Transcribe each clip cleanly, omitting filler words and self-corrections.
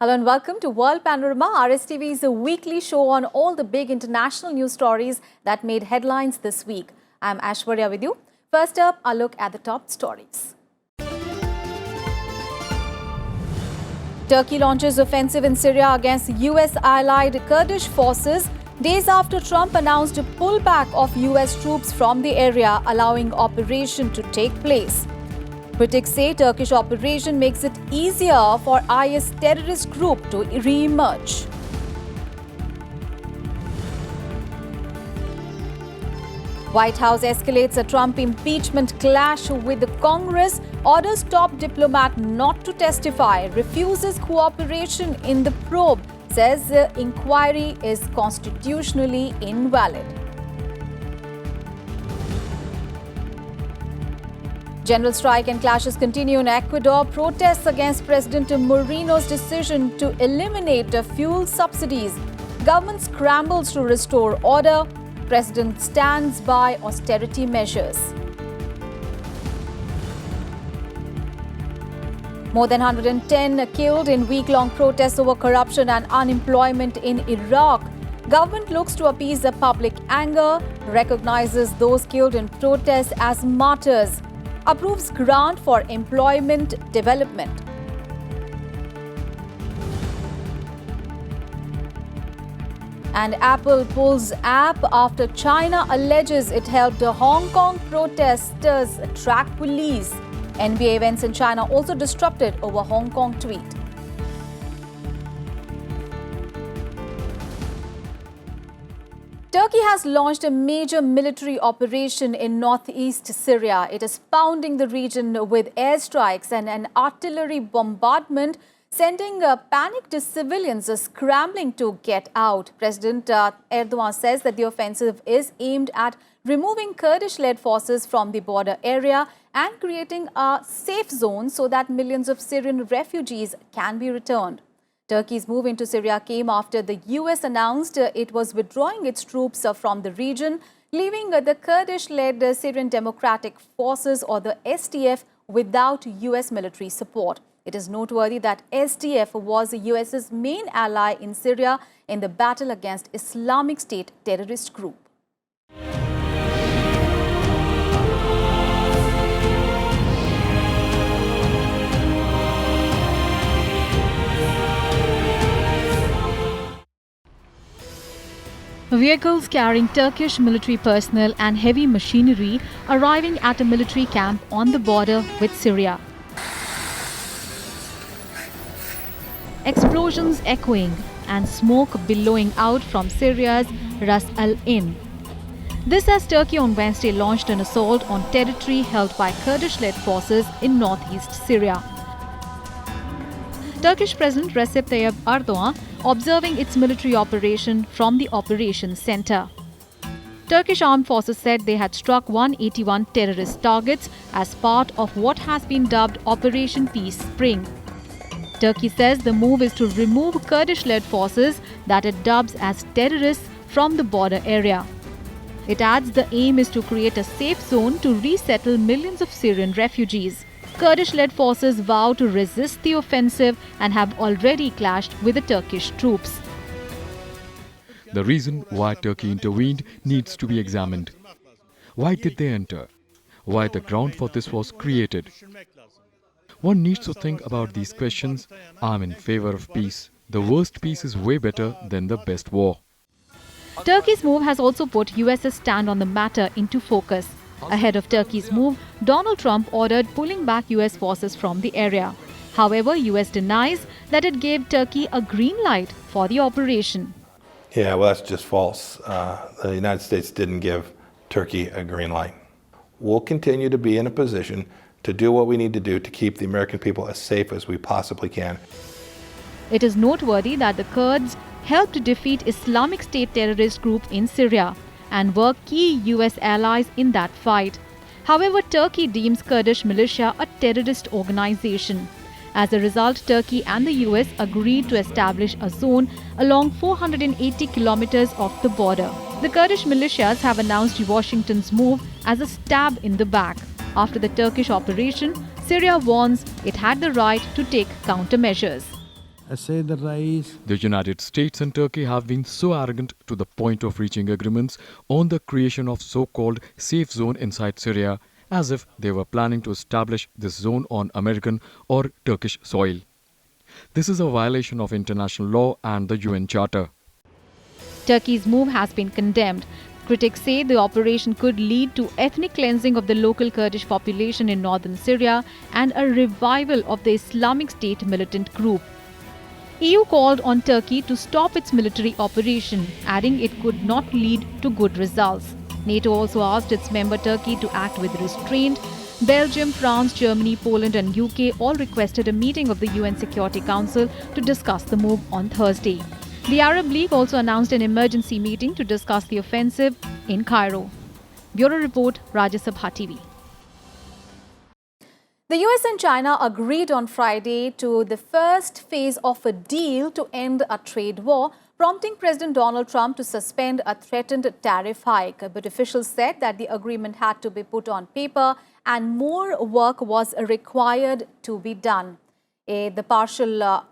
Hello and welcome to World Panorama, RSTV's weekly show on all the big international news stories that made headlines this week. I'm Ashwarya with you. First up, a look at the top stories. Turkey launches offensive in Syria against US-allied Kurdish forces days after Trump announced a pullback of US troops from the area, allowing operation to take place. Critics say Turkish operation makes it easier for IS terrorist group to re-emerge. White House escalates a Trump impeachment clash with the Congress, orders top diplomat not to testify, refuses cooperation in the probe, says the inquiry is constitutionally invalid. General strike and clashes continue in Ecuador. Protests against President Moreno's decision to eliminate fuel subsidies. Government scrambles to restore order. President stands by austerity measures. More than 110 killed in week-long protests over corruption and unemployment in Iraq. Government looks to appease the public anger, recognizes those killed in protests as martyrs, approves grant for employment development. And Apple pulls app after China alleges it helped Hong Kong protesters track police. NBA events in China also disrupted over Hong Kong tweet. Turkey has launched a major military operation in northeast Syria. It is pounding the region with airstrikes and an artillery bombardment, sending panicked civilians scrambling to get out. President Erdogan says that the offensive is aimed at removing Kurdish-led forces from the border area and creating a safe zone so that millions of Syrian refugees can be returned. Turkey's move into Syria came after the US announced it was withdrawing its troops from the region, leaving the Kurdish-led Syrian Democratic Forces, or the SDF, without US military support. It is noteworthy that SDF was the US's main ally in Syria in the battle against Islamic State terrorist group. Vehicles carrying Turkish military personnel and heavy machinery arriving at a military camp on the border with Syria. Explosions echoing and smoke billowing out from Syria's Ras al-Ain. This as Turkey on Wednesday launched an assault on territory held by Kurdish-led forces in northeast Syria. Turkish President Recep Tayyip Erdogan observing its military operation from the operations center. Turkish armed forces said they had struck 181 terrorist targets as part of what has been dubbed Operation Peace Spring. Turkey says the move is to remove Kurdish-led forces that it dubs as terrorists from the border area. It adds the aim is to create a safe zone to resettle millions of Syrian refugees. Kurdish-led forces vow to resist the offensive and have already clashed with the Turkish troops. The reason why Turkey intervened needs to be examined. Why did they enter? Why the ground for this was created? One needs to think about these questions. I'm in favor of peace. The worst peace is way better than the best war. Turkey's move has also put US's stand on the matter into focus. Ahead of Turkey's move, Donald Trump ordered pulling back US forces from the area. However, US denies that it gave Turkey a green light for the operation. Yeah, well, that's just false. The United States didn't give Turkey a green light. We'll continue to be in a position to do what we need to do to keep the American people as safe as we possibly can. It is noteworthy that the Kurds helped defeat Islamic State terrorist group in Syria and were key US allies in that fight. However, Turkey deems Kurdish militia a terrorist organization. As a result, Turkey and the US agreed to establish a zone along 480 kilometers of the border. The Kurdish militias have announced Washington's move as a stab in the back. After the Turkish operation, Syria warns it had the right to take countermeasures. The United States and Turkey have been so arrogant to the point of reaching agreements on the creation of so-called safe zone inside Syria, as if they were planning to establish this zone on American or Turkish soil. This is a violation of international law and the UN Charter. Turkey's move has been condemned. Critics say the operation could lead to ethnic cleansing of the local Kurdish population in northern Syria and a revival of the Islamic State militant group. EU called on Turkey to stop its military operation, adding it could not lead to good results. NATO also asked its member Turkey to act with restraint. Belgium, France, Germany, Poland and UK all requested a meeting of the UN Security Council to discuss the move on Thursday. The Arab League also announced an emergency meeting to discuss the offensive in Cairo. Bureau Report, Rajya Sabha TV. The US and China agreed on Friday to the first phase of a deal to end a trade war, prompting President Donald Trump to suspend a threatened tariff hike. But officials said that the agreement had to be put on paper and more work was required to be done. The partial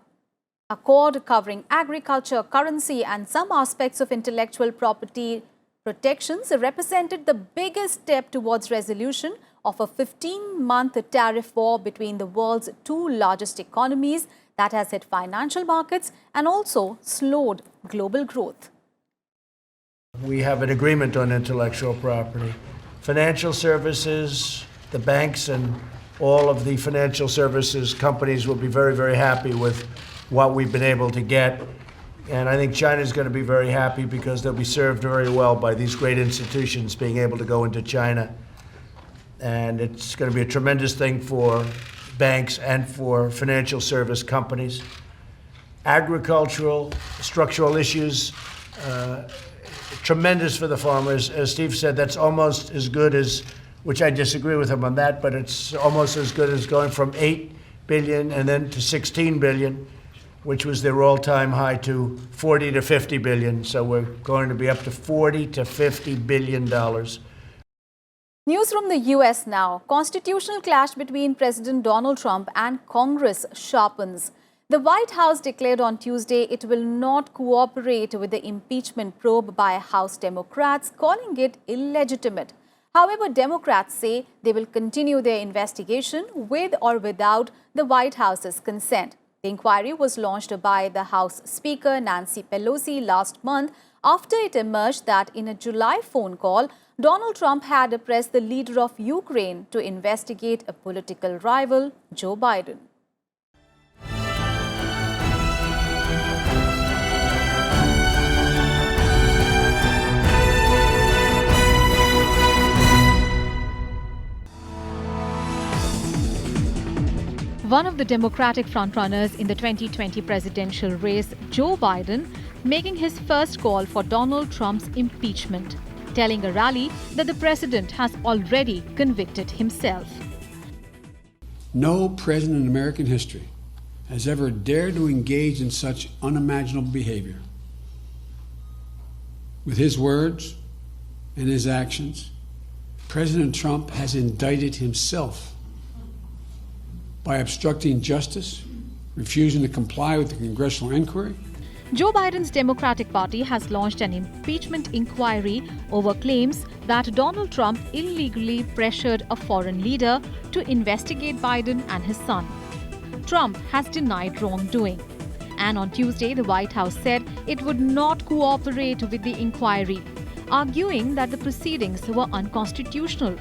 accord covering agriculture, currency and some aspects of intellectual property protections represented the biggest step towards resolution of a 15-month tariff war between the world's two largest economies that has hit financial markets and also slowed global growth. We have an agreement on intellectual property. Financial services, the banks and all of the financial services companies will be very, very happy with what we've been able to get. And I think China's going to be very happy because they'll be served very well by these great institutions being able to go into China. And it's going to be a tremendous thing for banks and for financial service companies. Agricultural, structural issues, tremendous for the farmers. As Steve said, that's almost as good as, which I disagree with him on that, but it's almost as good as going from 8 billion and then to 16 billion, which was their all-time high, to 40 to 50 billion. So we're going to be up to 40 to 50 billion dollars. News from the US now. Constitutional clash between President Donald Trump and Congress sharpens. The White House declared on Tuesday it will not cooperate with the impeachment probe by House Democrats, calling it illegitimate. However, Democrats say they will continue their investigation with or without the White House's consent. The inquiry was launched by the House Speaker Nancy Pelosi last month after it emerged that in a July phone call, Donald Trump had pressed the leader of Ukraine to investigate a political rival, Joe Biden. One of the Democratic frontrunners in the 2020 presidential race, Joe Biden, making his first call for Donald Trump's impeachment, telling a rally that the president has already convicted himself. No president in American history has ever dared to engage in such unimaginable behavior. With his words and his actions, President Trump has indicted himself by obstructing justice, refusing to comply with the congressional inquiry. Joe Biden's Democratic Party has launched an impeachment inquiry over claims that Donald Trump illegally pressured a foreign leader to investigate Biden and his son. Trump has denied wrongdoing. And on Tuesday, the White House said it would not cooperate with the inquiry, arguing that the proceedings were unconstitutional.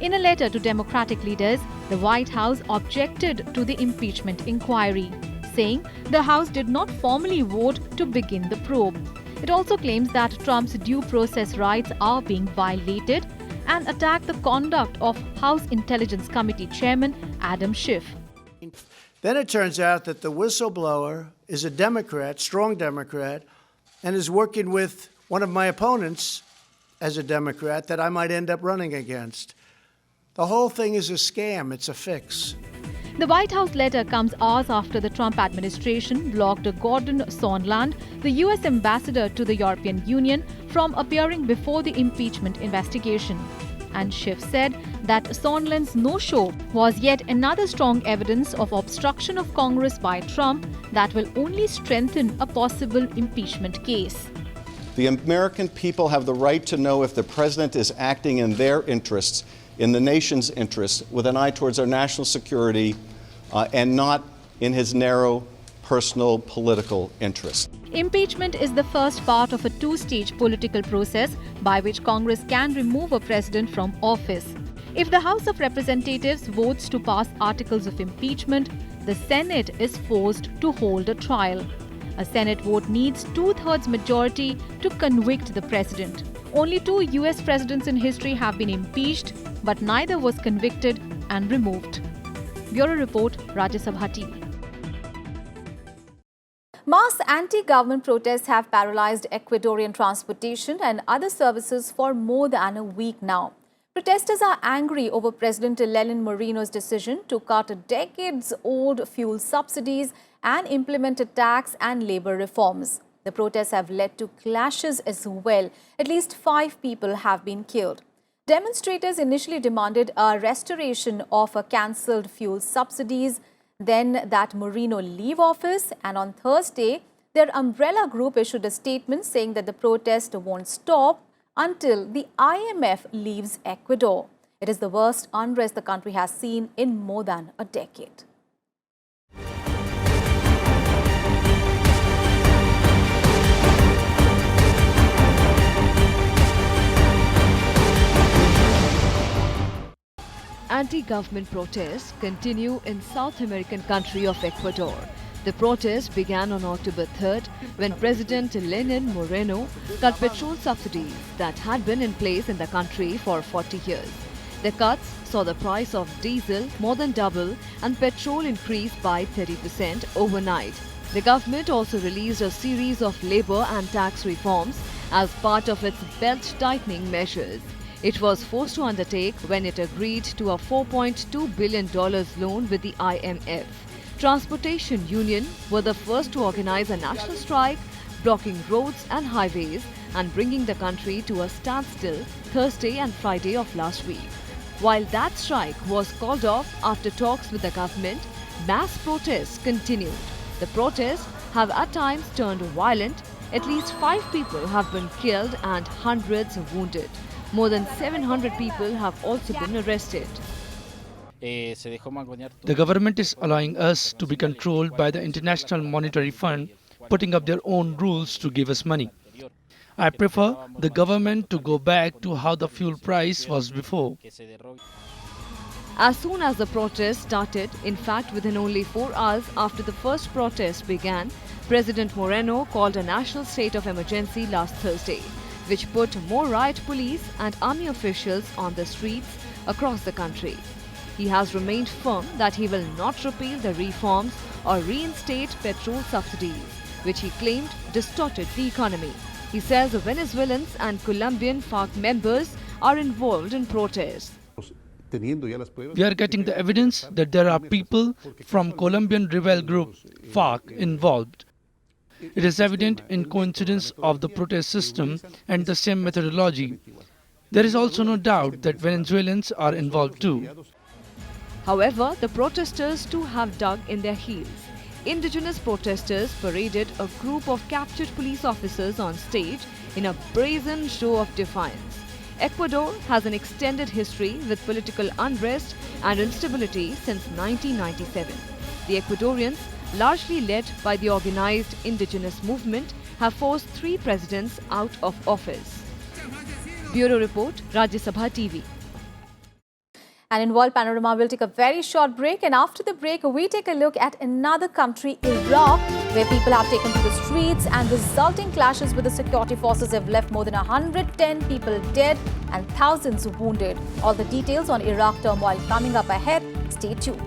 In a letter to Democratic leaders, the White House objected to the impeachment inquiry, saying the House did not formally vote to begin the probe. It also claims that Trump's due process rights are being violated and attacked the conduct of House Intelligence Committee Chairman Adam Schiff. Then it turns out that the whistleblower is a Democrat, strong Democrat, and is working with one of my opponents as a Democrat that I might end up running against. The whole thing is a scam. It's a fix. The White House letter comes hours after the Trump administration blocked Gordon Sondland, the U.S. ambassador to the European Union, from appearing before the impeachment investigation. and Schiff said that Sondland's no-show was yet another strong evidence of obstruction of Congress by Trump that will only strengthen a possible impeachment case. The American people have the right to know if the president is acting in their interests, in the nation's interests, with an eye towards our national security, and not in his narrow personal political interests. Impeachment is the first part of a two-stage political process by which Congress can remove a president from office. If the House of Representatives votes to pass articles of impeachment, the Senate is forced to hold a trial. A Senate vote needs two-thirds majority to convict the president. Only 2 US presidents in history have been impeached, but neither was convicted and removed. Bureau Report, Rajya Sabha TV. Mass anti-government protests have paralyzed Ecuadorian transportation and other services for more than a week now. Protesters are angry over President Lenin Moreno's decision to cut decades-old fuel subsidies and implement tax and labor reforms. The protests have led to clashes as well. At least 5 people have been killed. Demonstrators initially demanded a restoration of cancelled fuel subsidies, then that Moreno leave office, and on Thursday, their umbrella group issued a statement saying that the protest won't stop until the IMF leaves Ecuador. It is the worst unrest the country has seen in more than a decade. Anti-government protests continue in South American country of Ecuador. The protests began on October 3rd when President Lenin Moreno cut petrol subsidies that had been in place in the country for 40 years. The cuts saw the price of diesel more than double and petrol increase by 30% overnight. The government also released a series of labor and tax reforms as part of its belt-tightening measures. It was forced to undertake when it agreed to a $4.2 billion loan with the IMF. Transportation Union were the first to organize a national strike, blocking roads and highways and bringing the country to a standstill Thursday and Friday of last week. While that strike was called off after talks with the government, mass protests continued. The protests have at times turned violent. At least 5 people have been killed and hundreds wounded. More than 700 people have also been arrested. The government is allowing us to be controlled by the International Monetary Fund, putting up their own rules to give us money. I prefer the government to go back to how the fuel price was before. As soon as the protest started, in fact within only 4 hours after the first protest began, President Moreno called a national state of emergency last Thursday, which put more riot police and army officials on the streets across the country. He has remained firm that he will not repeal the reforms or reinstate petrol subsidies, which he claimed distorted the economy. He says the Venezuelans and Colombian FARC members are involved in protests. We are getting the evidence that there are people from Colombian rebel group FARC involved. It is evident in coincidence of the protest system and the same methodology. There is also no doubt that Venezuelans are involved too. However, the protesters too have dug in their heels. Indigenous protesters paraded a group of captured police officers on stage in a brazen show of defiance. Ecuador has an extended history with political unrest and instability since 1997. The Ecuadorians, largely led by the organized indigenous movement, have forced 3 presidents out of office. Bureau Report, Rajya Sabha TV. And in World Panorama, we'll take a very short break. And after the break, we take a look at another country, Iraq, where people have taken to the streets and resulting clashes with the security forces have left more than 110 people dead and thousands wounded. All the details on Iraq turmoil coming up ahead. Stay tuned.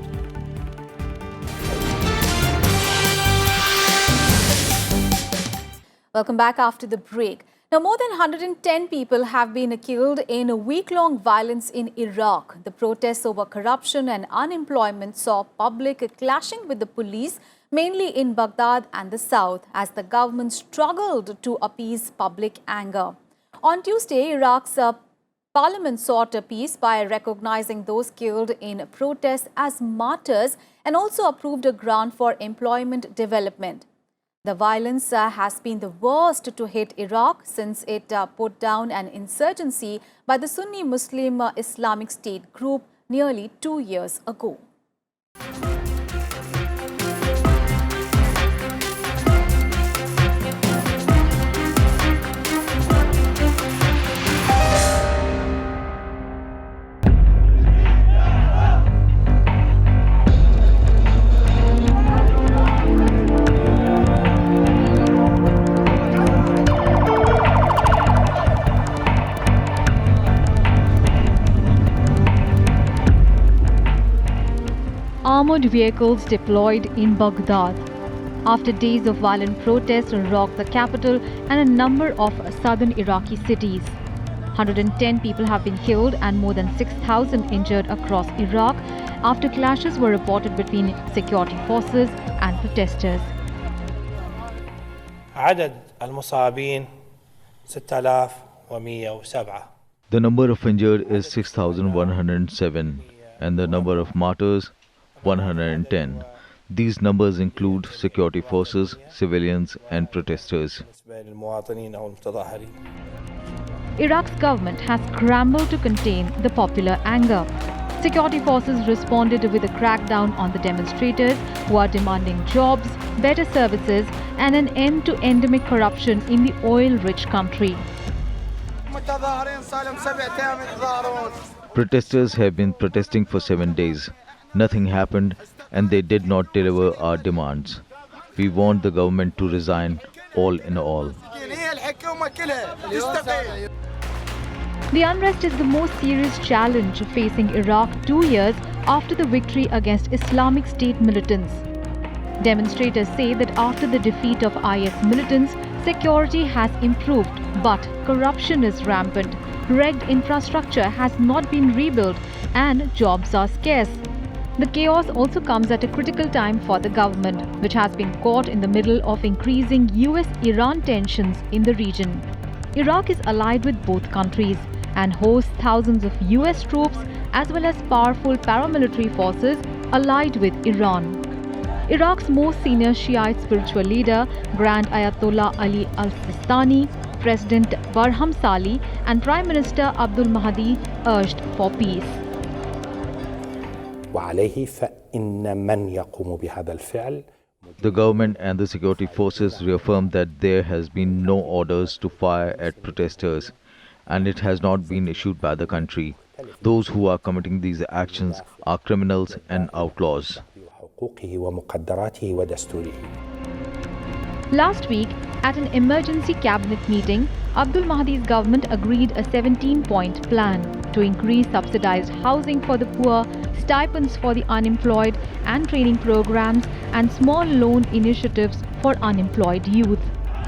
Welcome back after the break. Now, more than 110 people have been killed in a week-long violence in Iraq. The protests over corruption and unemployment saw public clashing with the police, mainly in Baghdad and the south, as the government struggled to appease public anger. On Tuesday, Iraq's Parliament sought a peace by recognizing those killed in protests as martyrs and also approved a grant for employment development. The violence has been the worst to hit Iraq since it put down an insurgency by the Sunni Muslim Islamic State group nearly 2 years ago. Armored vehicles deployed in Baghdad. After days of violent protests rocked the capital and a number of southern Iraqi cities. 110 people have been killed and more than 6,000 injured across Iraq after clashes were reported between security forces and protesters. عدد المصابين 6,107. The number of injured is 6,107 and the number of martyrs 110. These numbers include security forces, civilians and protesters. Iraq's government has scrambled to contain the popular anger. Security forces responded with a crackdown on the demonstrators who are demanding jobs, better services and an end to endemic corruption in the oil-rich country. Protesters have been protesting for 7 days. Nothing happened and they did not deliver our demands. We want the government to resign, all in all. The unrest is the most serious challenge facing Iraq 2 years after the victory against Islamic State militants. Demonstrators say that after the defeat of IS militants, security has improved, but corruption is rampant. Wrecked infrastructure has not been rebuilt and jobs are scarce. The chaos also comes at a critical time for the government, which has been caught in the middle of increasing US-Iran tensions in the region. Iraq is allied with both countries and hosts thousands of US troops as well as powerful paramilitary forces allied with Iran. Iraq's most senior Shiite spiritual leader, Grand Ayatollah Ali al-Sistani, President Barham Salih and Prime Minister Abdul Mahdi urged for peace. The government and the security forces reaffirmed that there has been no orders to fire at protesters and it has not been issued by the country. Those who are committing these actions are criminals and outlaws. Last week, at an emergency cabinet meeting, Abdul Mahdi's government agreed a 17-point plan to increase subsidized housing for the poor, stipends for the unemployed, and training programs and small loan initiatives for unemployed youth.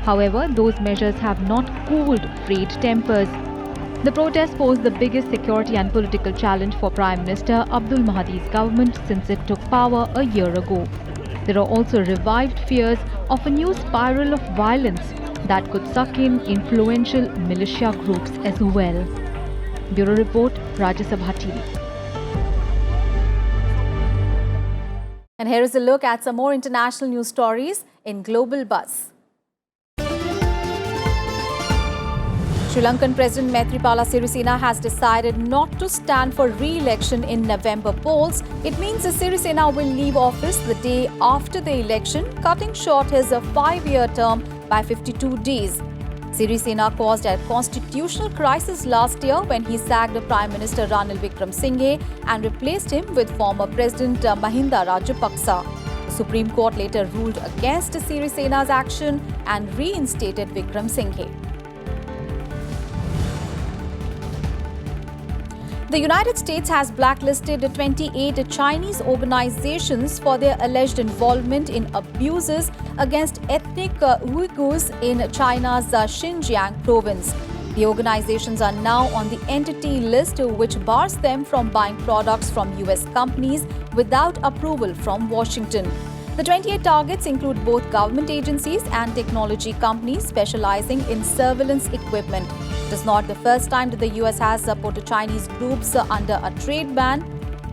However, those measures have not cooled frayed tempers. The protest posed the biggest security and political challenge for Prime Minister Abdul Mahdi's government since it took power a year ago. There are also revived fears of a new spiral of violence that could suck in influential militia groups as well. Bureau Report, Rajya Sabha TV. And here is a look at some more international news stories in Global Buzz. Sri Lankan President Maithripala Sirisena has decided not to stand for re-election in November polls. It means that Sirisena will leave office the day after the election, cutting short his 5-year term by 52 days. Sirisena caused a constitutional crisis last year when he sacked Prime Minister Ranil Wickremesinghe and replaced him with former President Mahinda Rajapaksa. The Supreme Court later ruled against Sirisena's action and reinstated Wickremesinghe. The United States has blacklisted 28 Chinese organizations for their alleged involvement in abuses against ethnic Uyghurs in China's Xinjiang province. The organizations are now on the entity list, which bars them from buying products from US companies without approval from Washington. The 28 targets include both government agencies and technology companies specializing in surveillance equipment. It is not the first time that the US has put Chinese groups under a trade ban.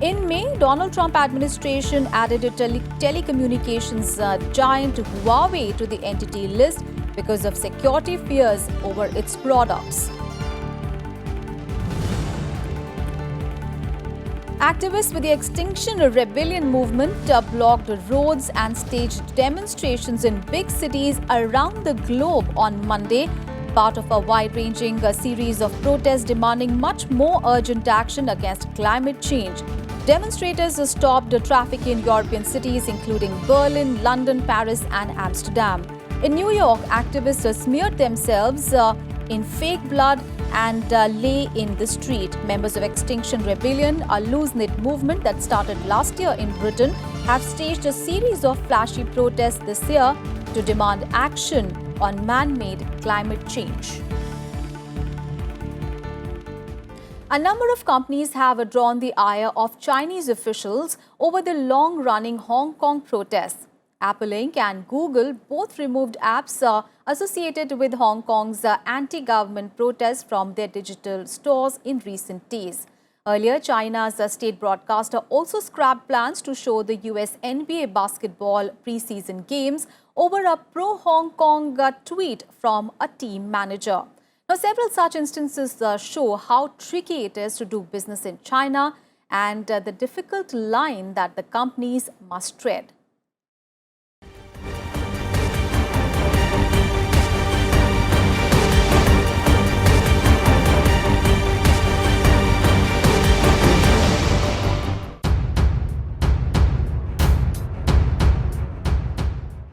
In May, Donald Trump administration added a telecommunications giant Huawei to the entity list because of security fears over its products. Activists with the Extinction Rebellion movement blocked roads and staged demonstrations in big cities around the globe on Monday, part of a wide-ranging series of protests demanding much more urgent action against climate change. Demonstrators stopped traffic in European cities including Berlin, London, Paris and Amsterdam. In New York, activists smeared themselves in fake blood and lay in the street. Members of Extinction Rebellion, a loose-knit movement that started last year in Britain, have staged a series of flashy protests this year to demand action on man-made climate change. A number of companies have drawn the ire of Chinese officials over the long-running Hong Kong protests. Apple Inc. and Google both removed apps associated with Hong Kong's anti-government protests from their digital stores in recent days. Earlier, China's state broadcaster also scrapped plans to show the US NBA basketball preseason games over a pro-Hong Kong tweet from a team manager. Now, several such instances show how tricky it is to do business in China and the difficult line that the companies must tread.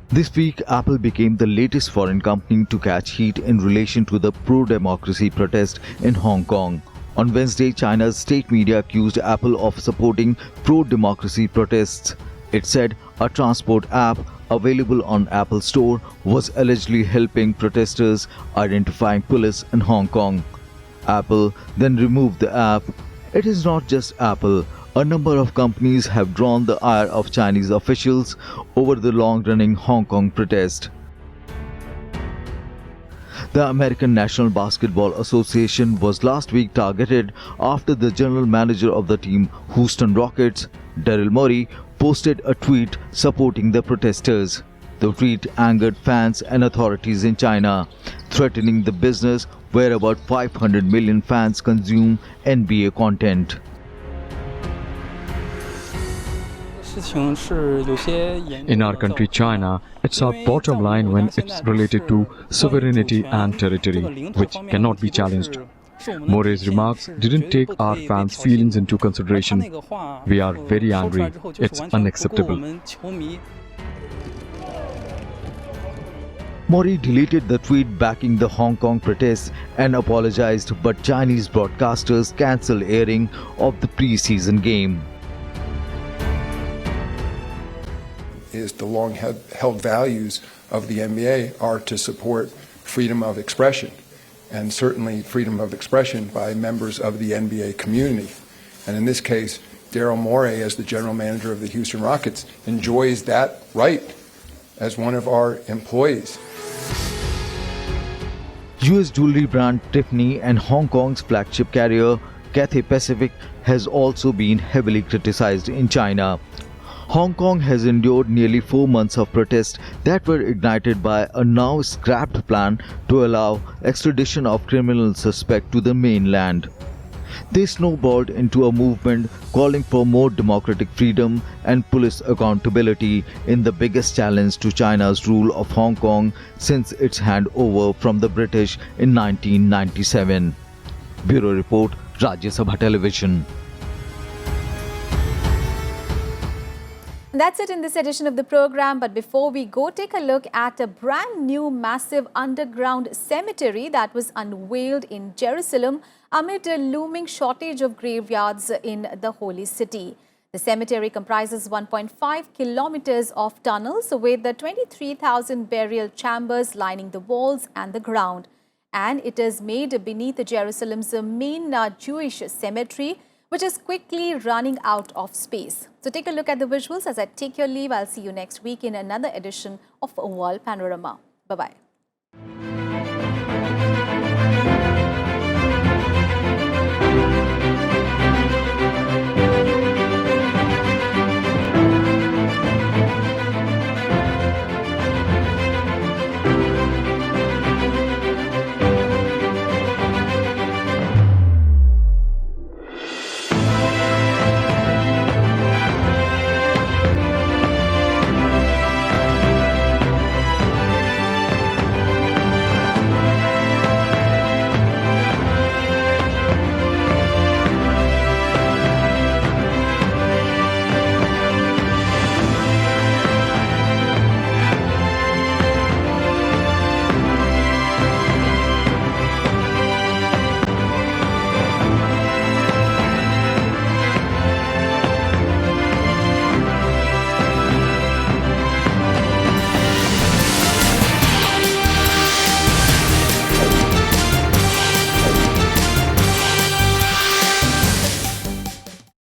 This week, Apple became the latest foreign company to catch heat in relation to the pro-democracy protest in Hong Kong. On Wednesday, China's state media accused Apple of supporting pro-democracy protests. It said a transport app available on Apple Store was allegedly helping protesters identifying police in Hong Kong. Apple then removed the app. It is not just Apple. A number of companies have drawn the ire of Chinese officials over the long-running Hong Kong protest. The American National Basketball Association was last week targeted after the general manager of the team, Houston Rockets, Daryl Morey, posted a tweet supporting the protesters. The tweet angered fans and authorities in China, threatening the business where about 500 million fans consume NBA content. In our country, China, it's our bottom line when it's related to sovereignty and territory, which cannot be challenged. Morey's remarks didn't take our fans' feelings into consideration. We are very angry. It's unacceptable. Morey deleted the tweet backing the Hong Kong protests and apologized, but Chinese broadcasters cancelled airing of the pre-season game. The long-held values of the NBA are to support freedom of expression, and certainly freedom of expression by members of the NBA community. And in this case, Daryl Morey, as the general manager of the Houston Rockets, enjoys that right as one of our employees. US jewelry brand Tiffany and Hong Kong's flagship carrier Cathay Pacific has also been heavily criticized in China. Hong Kong has endured nearly 4 months of protests that were ignited by a now scrapped plan to allow extradition of criminal suspects to the mainland. They snowballed into a movement calling for more democratic freedom and police accountability in the biggest challenge to China's rule of Hong Kong since its handover from the British in 1997. Bureau Report, Rajya Sabha Television. That's it in this edition of the program. But before we go, take a look at a brand new massive underground cemetery that was unveiled in Jerusalem amid a looming shortage of graveyards in the Holy City. The cemetery comprises 1.5 kilometers of tunnels with 23,000 burial chambers lining the walls and the ground. And it is made beneath Jerusalem's main Jewish cemetery, which is quickly running out of space. So take a look at the visuals as I take your leave. I'll see you next week in another edition of World Panorama. Bye-bye.